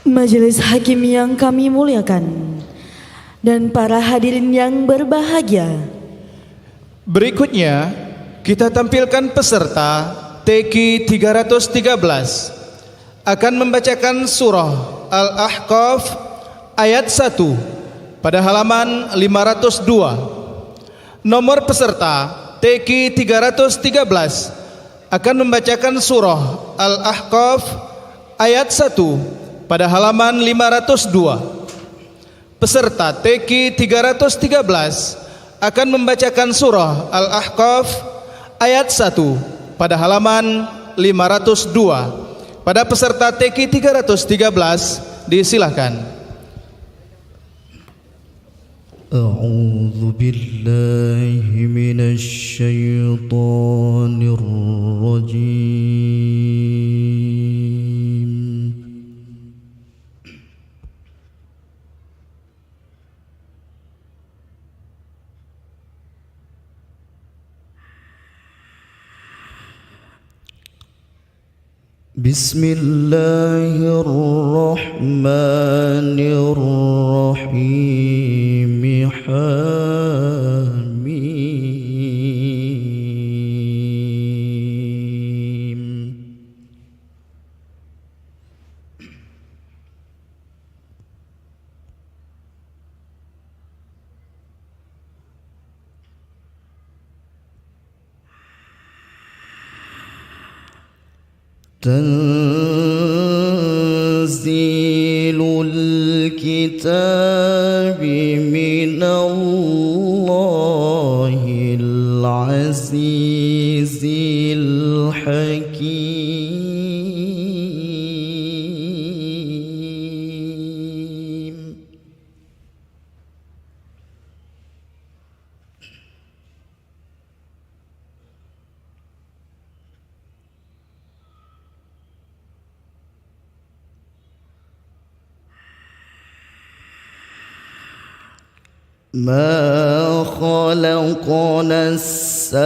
Majelis Hakim yang kami muliakan dan para hadirin yang berbahagia, berikutnya kita tampilkan peserta TQ 313 akan membacakan surah Al-Ahqaf ayat 1 pada halaman 502. Nomor peserta TQ 313 akan membacakan surah Al-Ahqaf ayat 1 pada halaman 502. Peserta TQ 313 akan membacakan surah Al-Ahqaf ayat 1 pada halaman 502. Pada peserta TQ 313 disilahkan. A'udzu billahi minasy syaithanir rajim. Bismillahirrahmanirrahim. Hamim. Tanzilul kitabi minallahil azizil hakim. ما خلقنا السماوات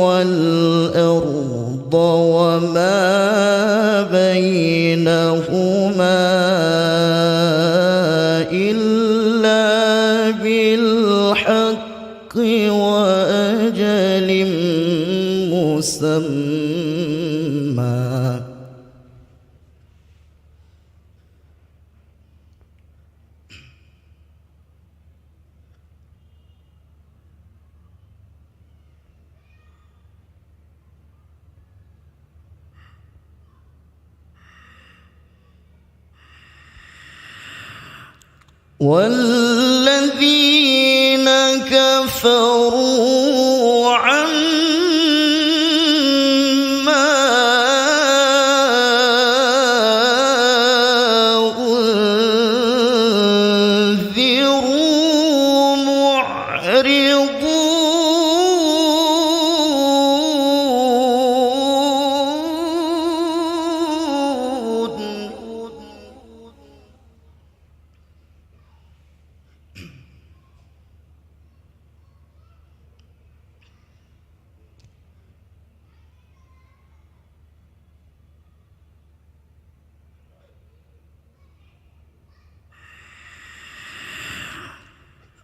والأرض وما بينهما إلا بالحق وأجل مسمى. والذين كفروا عما أنذروا معرضون.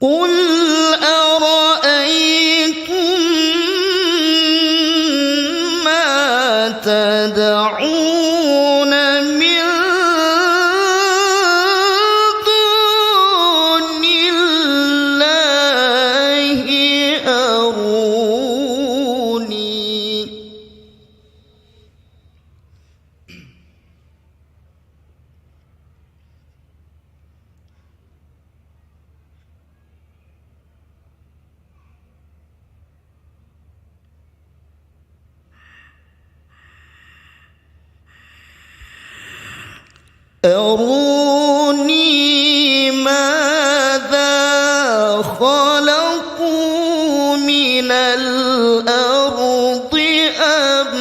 قل أرأيتم ما تدعون من دون الله أروني. أروني ماذا خلقوا من الأرض أم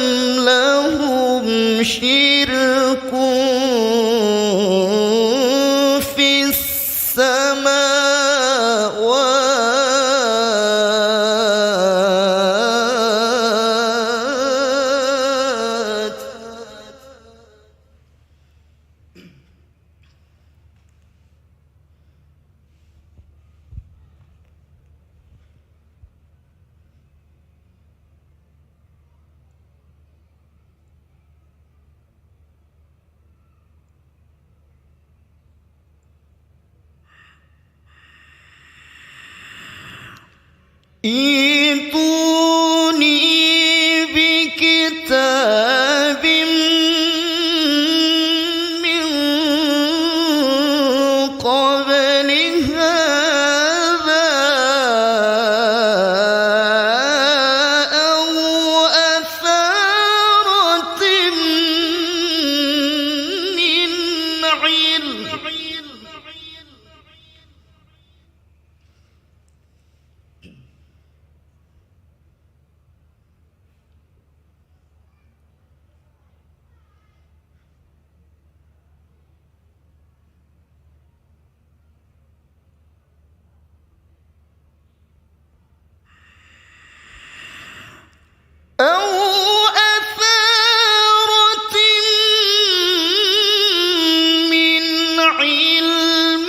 لهم شرك في السماوات. ائتوني بكتاب من قبل هذا أو أثارة من علم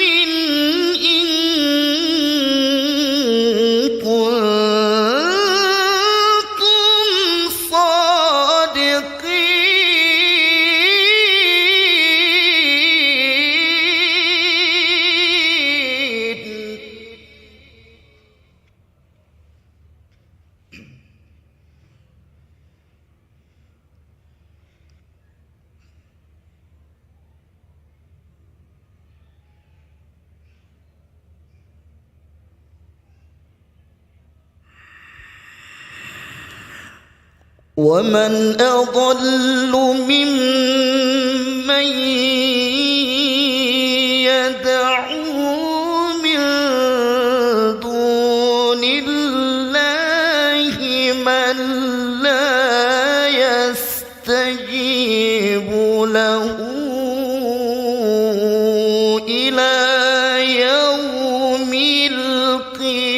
إن كنتم ومن أضل ممن يدعو من دون الله من لا يستجيب له إلى يوم القيامة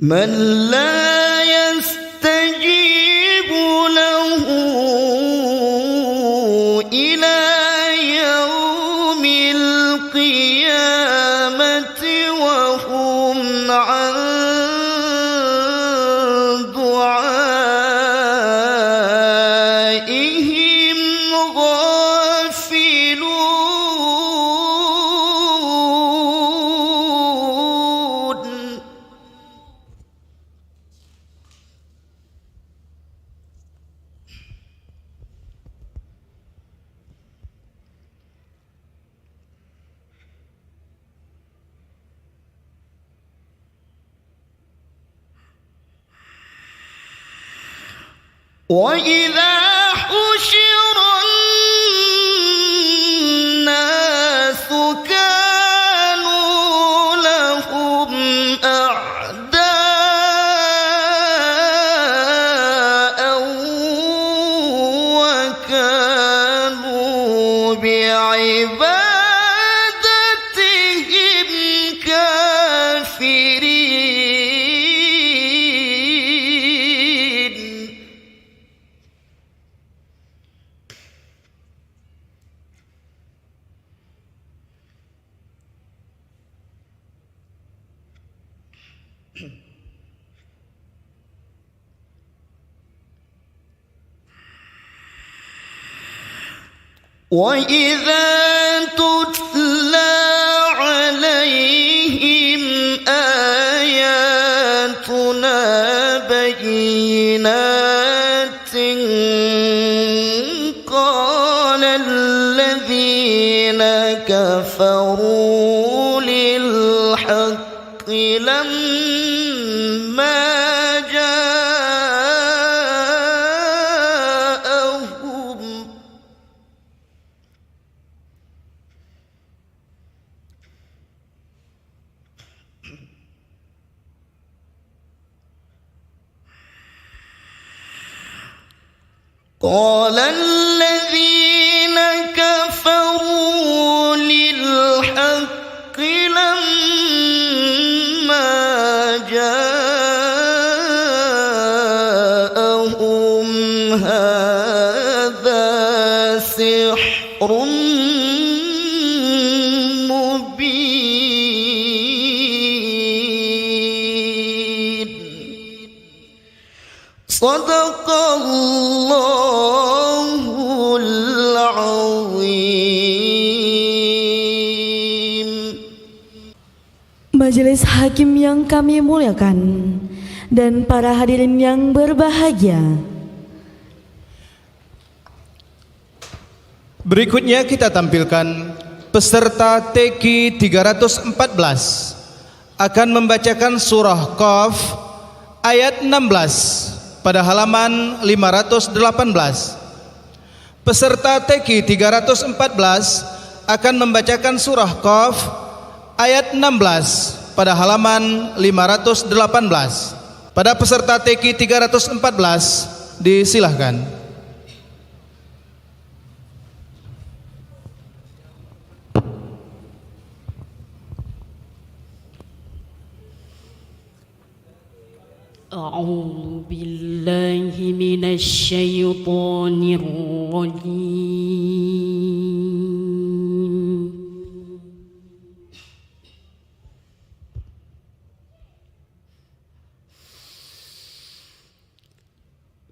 من لا يستجيب له إلى يوم القيامة وهم عن دعائهم غافلون وإذا حشر الناس كانوا لهم أعداء وكانوا بعبادتهم كافرين وإذا تتلى عليهم آياتنا بينات قال الذين كفروا للحق لما جاءهم قال الذين كفروا للحق لما جاءهم هذا سحر Sadaqallahul Azim. Majelis hakim yang kami muliakan dan para hadirin yang berbahagia, berikutnya kita tampilkan peserta TQ 314 akan membacakan surah Qaf ayat 16 pada halaman 518. Peserta TQ 314 akan membacakan surah Qaf ayat 16 pada halaman 518. Pada peserta TQ 314 disilahkan. أعوذ بالله من الشيطان الرجيم.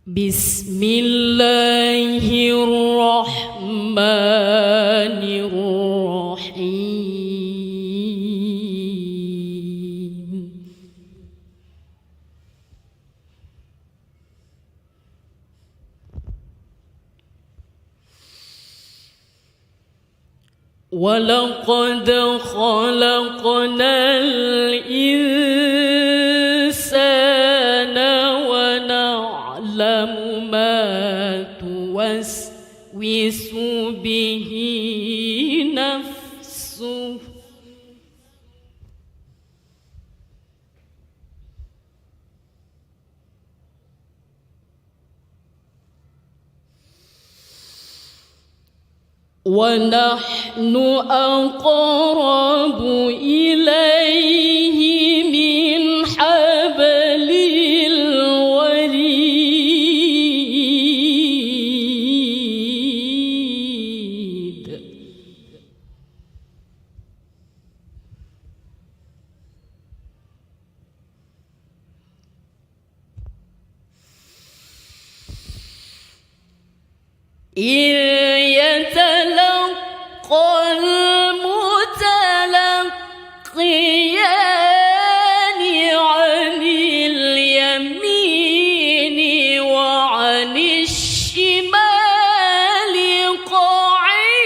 بسم الله الرحمن الرحيم. ولقد خلقنا الإنسان ونعلم ما توسوس به نفسه ونحن أقرب إليه من حبل الوريد. إذ يتلقى المتلقيان عن اليمين وعن الشمال قعيد.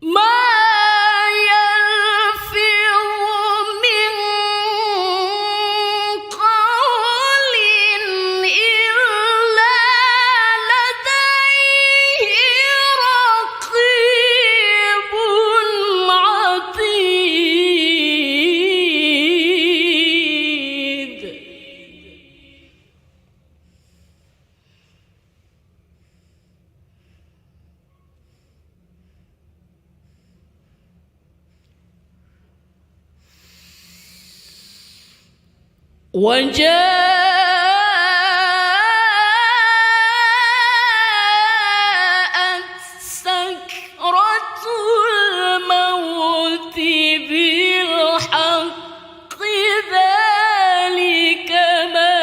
ما يلفظ من قول إلا لديه رقيب عتيد. وجاءت سكرة الموت بالحق ذلك ما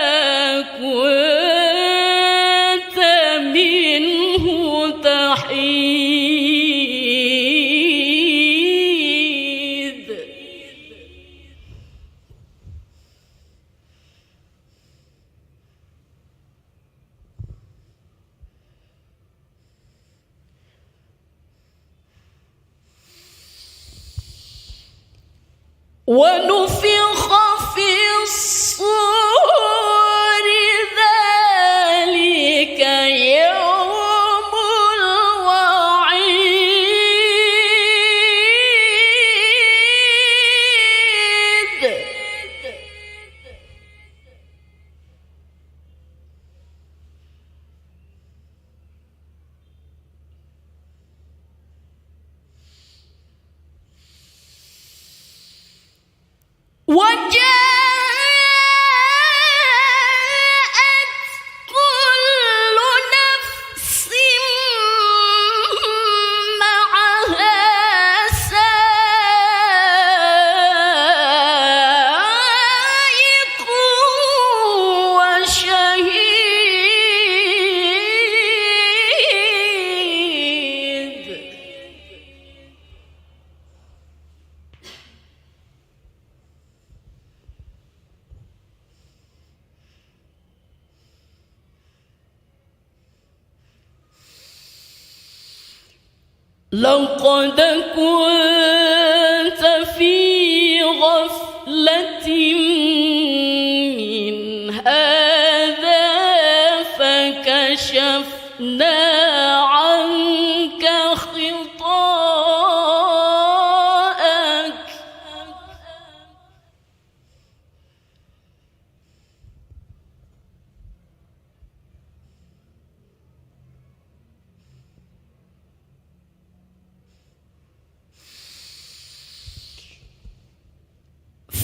كنت منه تحيد. ونفخ في الصور ذلك يوم الوعيد. لقد كنت في غفلة من هذا فكشفنا عنك غطاءك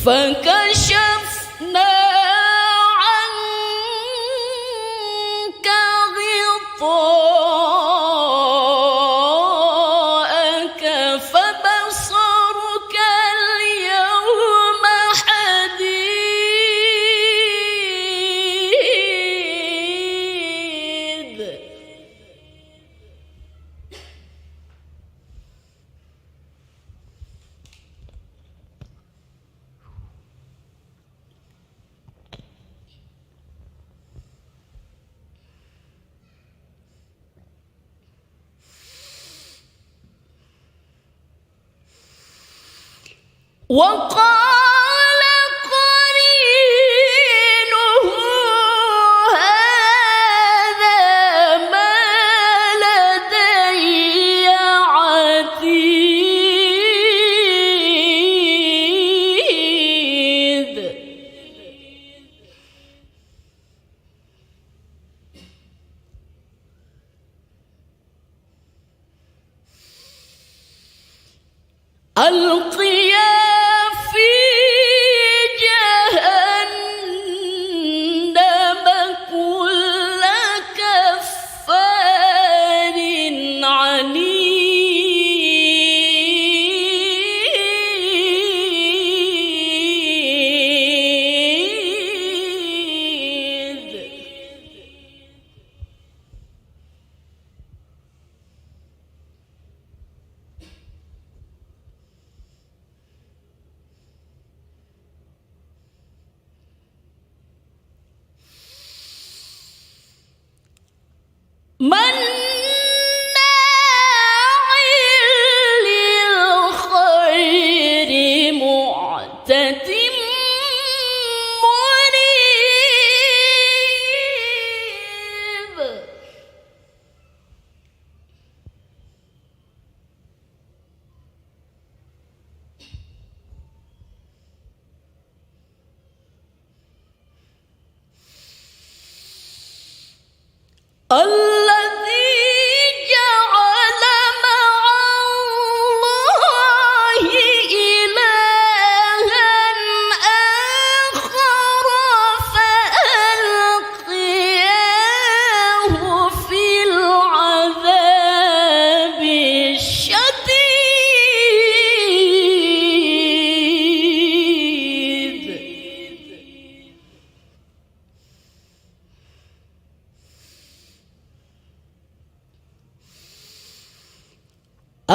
فكشفنا عنك غطاءك فبصرك اليوم حديد وقال قرينه هذا ما لدي عتيد ألقيا في جهنم كل كفار عنيد مناع للخير معتد مريب الذي جعل مع الله إلها آخر فألقياه في العذاب الشديد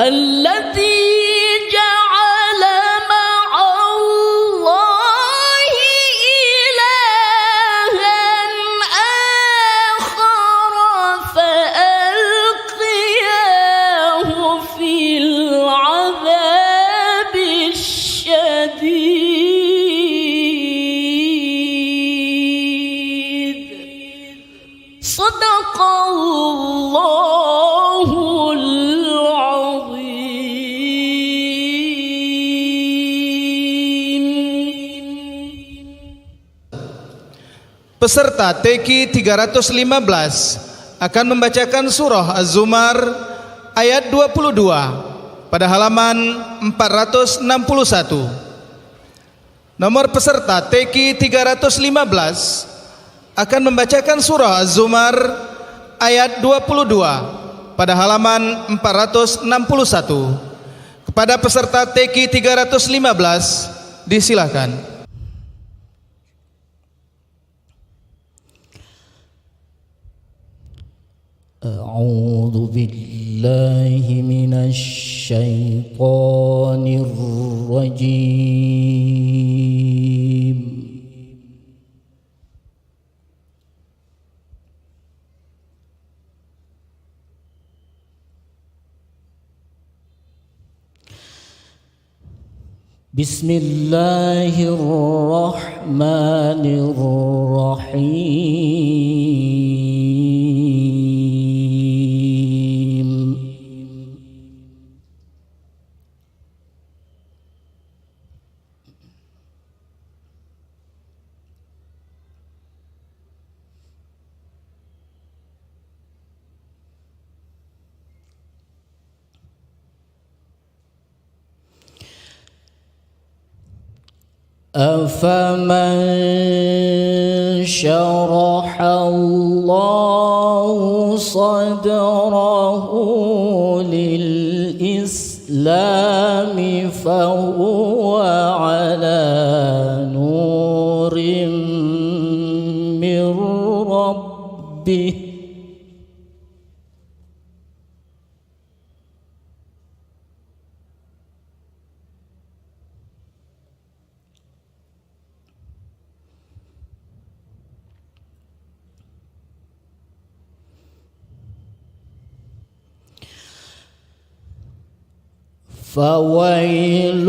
الذي جعل مع الله إلها آخر فألقياه في العذاب الشديد صدق الله Peserta TQ 315 akan membacakan surah Az-Zumar ayat 22 pada halaman 461. Nomor peserta TQ 315 akan membacakan surah Az-Zumar ayat 22 pada halaman 461. Kepada peserta TQ 315 disilakan. أعوذ بالله من الشيطان الرجيم بسم الله الرحمن الرحيم. أفمن شرح الله صدره للإسلام فهو على نور من ربه فويل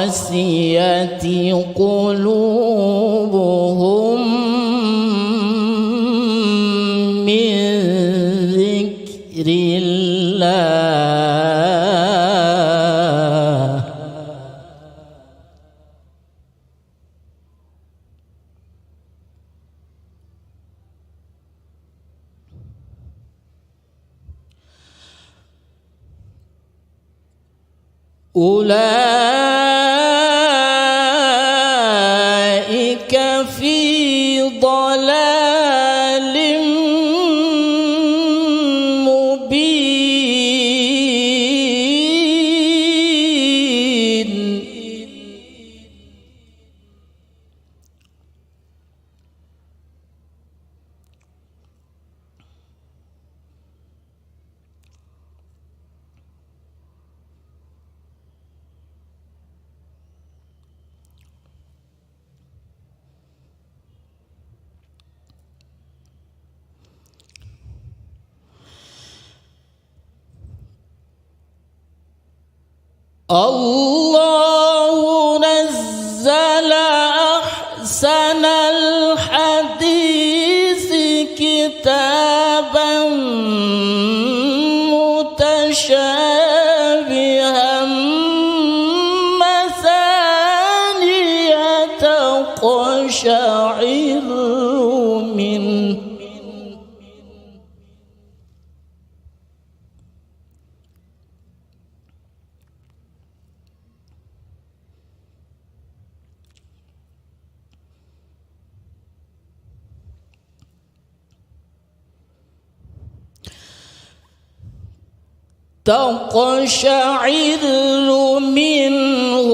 للقاسية قلوبهم من ذكر الله أولئك في ضلال مبين. الله نزل أحسن الحديث كتابا متشابها مثانية تقشعر منه منه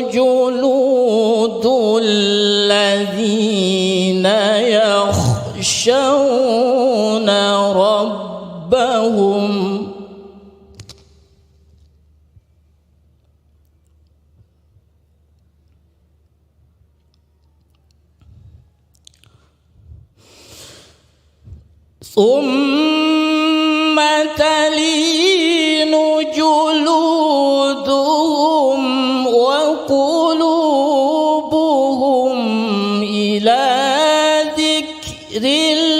جلود الذين يخشون ربهم ثم تلين جلودهم وقلوبهم إلى ذكر الله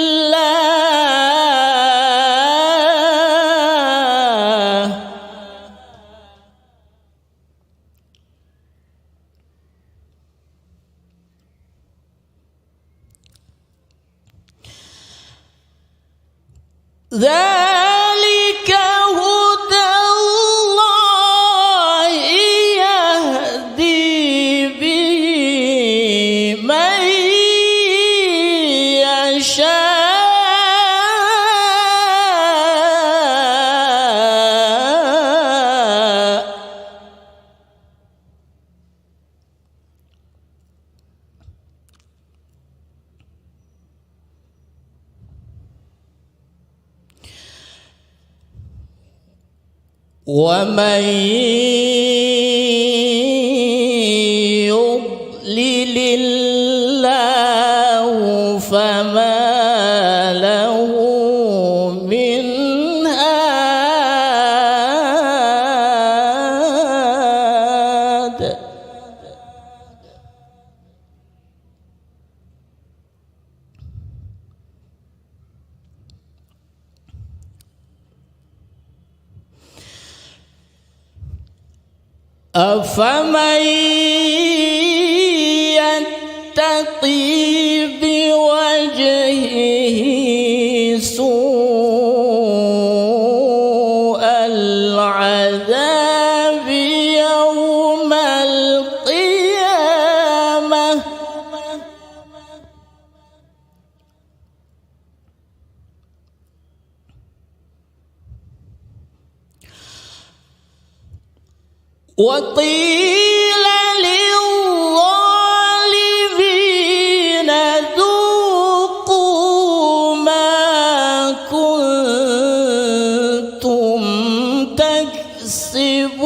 ذلك هدى الله يهدي به من يشاء ومن يضلل الله فما له من هاد أفمن يتقي بوجهه سوء العذاب يوم القيامة وقيل للظالمين ذوقوا ما كنتم تكسبون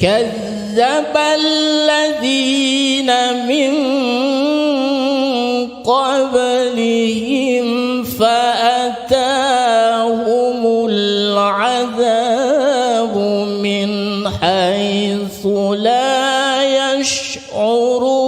كذب الذين من قبلهم فأتاهم العذاب من حيث لا يشعرون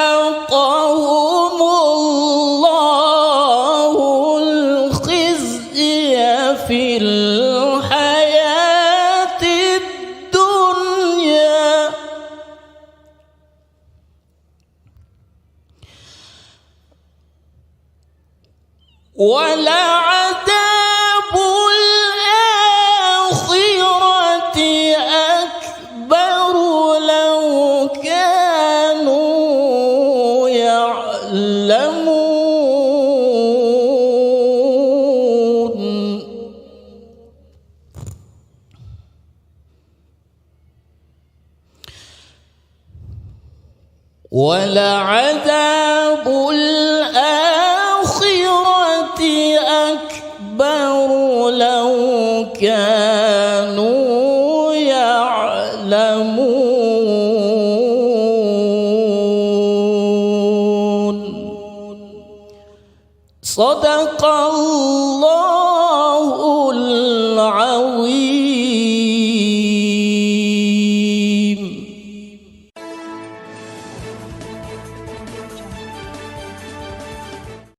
فأذاقهم الله الخزي في الحياة الدنيا ولعذاب الآخرة أكبر لو كانوا يعلمون ولعذاب الآخرة أكبر لو كانوا يعلمون صدق الله